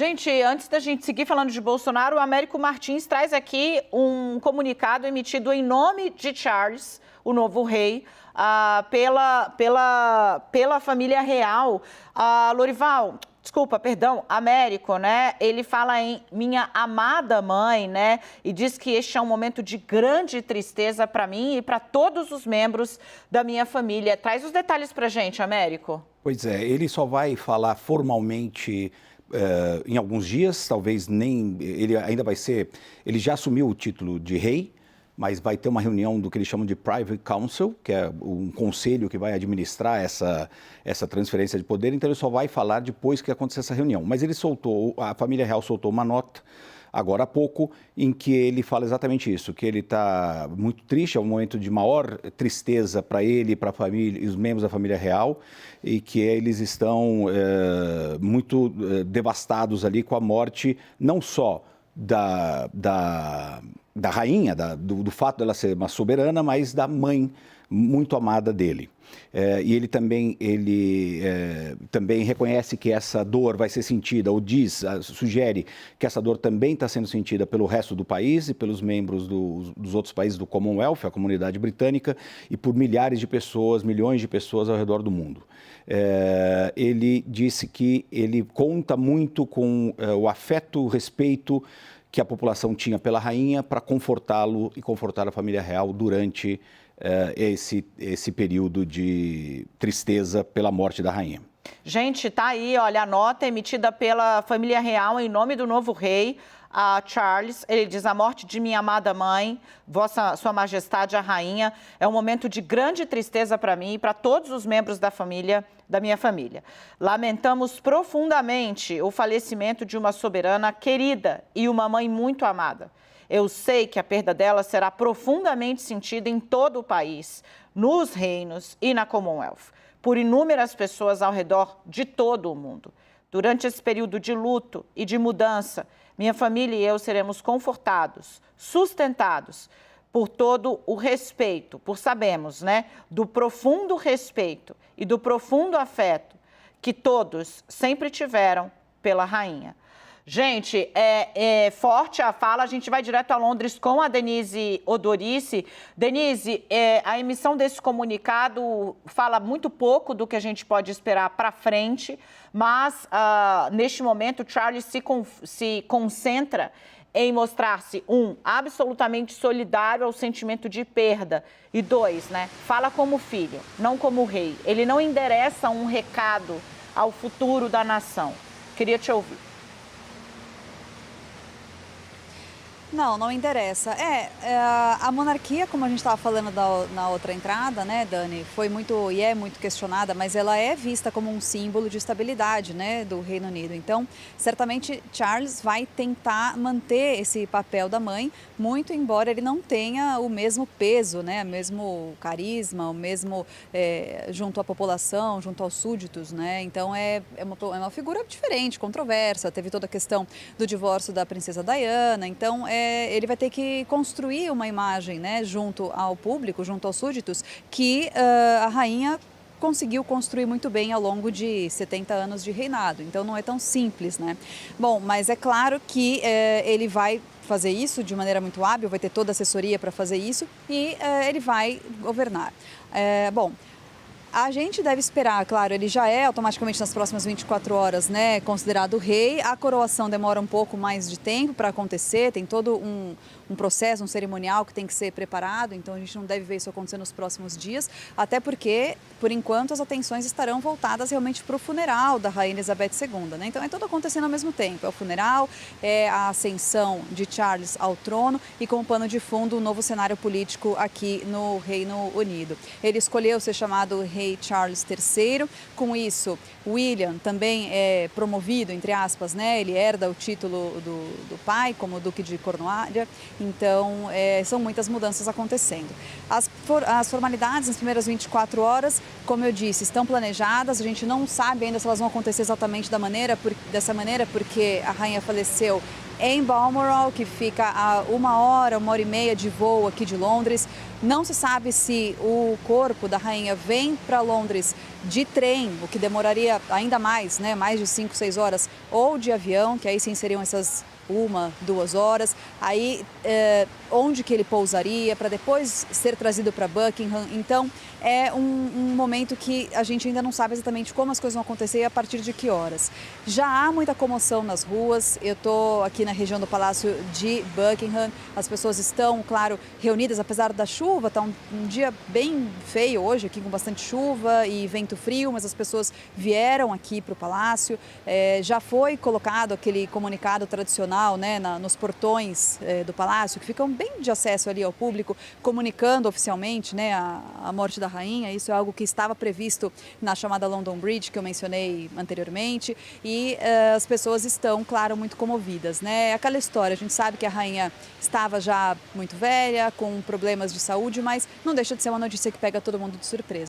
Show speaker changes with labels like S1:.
S1: Gente, antes da gente seguir falando de Bolsonaro, o Américo Martins traz aqui um comunicado emitido em nome de Charles, o novo rei, pela família real. Américo, né? Ele fala em minha amada mãe, né? E diz que este é um momento de grande tristeza para mim e para todos os membros da minha família. Traz os detalhes para a gente, Américo.
S2: Pois é, ele só vai falar formalmente em alguns dias, talvez nem, ele ainda vai ser, ele já assumiu o título de rei, mas vai ter uma reunião do que eles chamam de Private Council, que é um conselho que vai administrar essa transferência de poder, então ele só vai falar depois que acontecer essa reunião. Mas a família real soltou uma nota, agora há pouco, em que ele fala exatamente isso, que ele está muito triste, é um momento de maior tristeza para ele, para a família e os membros da família real, e que eles estão muito devastados ali com a morte, não só da rainha, do fato dela ser uma soberana, mas da mãe muito amada dele. E ele também reconhece que essa dor vai ser sentida, ou sugere que essa dor também está sendo sentida pelo resto do país e pelos membros dos outros países do Commonwealth, a comunidade britânica, e por milhares de pessoas, milhões de pessoas ao redor do mundo. Ele disse que ele conta muito com o afeto, o respeito que a população tinha pela rainha para confortá-lo e confortar a família real durante esse período de tristeza pela morte da rainha.
S1: Gente, tá aí, olha, a nota emitida pela família real em nome do novo rei, Charles. Ele diz: a morte de minha amada mãe, Sua Majestade a Rainha, é um momento de grande tristeza para mim e para todos os membros da minha família. Lamentamos profundamente o falecimento de uma soberana querida e uma mãe muito amada. Eu sei que a perda dela será profundamente sentida em todo o país, nos reinos e na Commonwealth, por inúmeras pessoas ao redor de todo o mundo. Durante esse período de luto e de mudança, minha família e eu seremos confortados, sustentados por todo o respeito, sabemos, né, do profundo respeito e do profundo afeto que todos sempre tiveram pela rainha. Gente, é forte a fala, a gente vai direto a Londres com a Denise Odorice. Denise, a emissão desse comunicado fala muito pouco do que a gente pode esperar para frente, mas neste momento Charles se concentra em mostrar-se, absolutamente solidário ao sentimento de perda, e 2, né, fala como filho, não como rei. Ele não endereça um recado ao futuro da nação. Queria te ouvir.
S3: Não interessa. A monarquia, como a gente estava falando na outra entrada, né, Dani, foi muito e é muito questionada, mas ela é vista como um símbolo de estabilidade, né, do Reino Unido. Então, certamente Charles vai tentar manter esse papel da mãe, muito embora ele não tenha o mesmo peso, né, o mesmo carisma, o mesmo junto à população, junto aos súditos, né. Então, é uma figura diferente, controversa. Teve toda a questão do divórcio da princesa Diana. Então, ele vai ter que construir uma imagem, né, junto ao público, junto aos súditos, que a rainha conseguiu construir muito bem ao longo de 70 anos de reinado. Então não é tão simples, né? Bom, mas é claro que ele vai fazer isso de maneira muito hábil, vai ter toda a assessoria para fazer isso e ele vai governar. Bom, a gente deve esperar, claro, ele já é automaticamente nas próximas 24 horas, né, considerado rei. A coroação demora um pouco mais de tempo para acontecer, tem todo um processo, um cerimonial que tem que ser preparado, então a gente não deve ver isso acontecer nos próximos dias, até porque, por enquanto, as atenções estarão voltadas realmente para o funeral da Rainha Elizabeth II, né? Então é tudo acontecendo ao mesmo tempo, é o funeral, é a ascensão de Charles ao trono e com o pano de fundo o novo cenário político aqui no Reino Unido. Ele escolheu ser chamado Rei Charles III, com isso William também é promovido, entre aspas, né? Ele herda o título do pai como Duque de Cornualha. Então, são muitas mudanças acontecendo. As formalidades nas primeiras 24 horas, como eu disse, estão planejadas. A gente não sabe ainda se elas vão acontecer exatamente dessa maneira, porque a rainha faleceu em Balmoral, que fica a 1 hora e meia de voo aqui de Londres. Não se sabe se o corpo da rainha vem para Londres de trem, o que demoraria ainda mais, né, mais de 5, 6 horas, ou de avião, que aí sim seriam essas 1, 2 horas, aí onde que ele pousaria para depois ser trazido para Buckingham. Então é um momento que a gente ainda não sabe exatamente como as coisas vão acontecer e a partir de que horas. Já há muita comoção nas ruas, eu estou aqui na região do Palácio de Buckingham, as pessoas estão, claro, reunidas, apesar da chuva, está um dia bem feio hoje aqui, com bastante chuva e vento frio, mas as pessoas vieram aqui para o Palácio, já foi colocado aquele comunicado tradicional, né, nos portões do Palácio, que ficam bem de acesso ali ao público, comunicando oficialmente, né, a morte da rainha. Isso é algo que estava previsto na chamada London Bridge, que eu mencionei anteriormente, e as pessoas estão, claro, muito comovidas, né? Aquela história, a gente sabe que a rainha estava já muito velha, com problemas de saúde, mas não deixa de ser uma notícia que pega todo mundo de surpresa.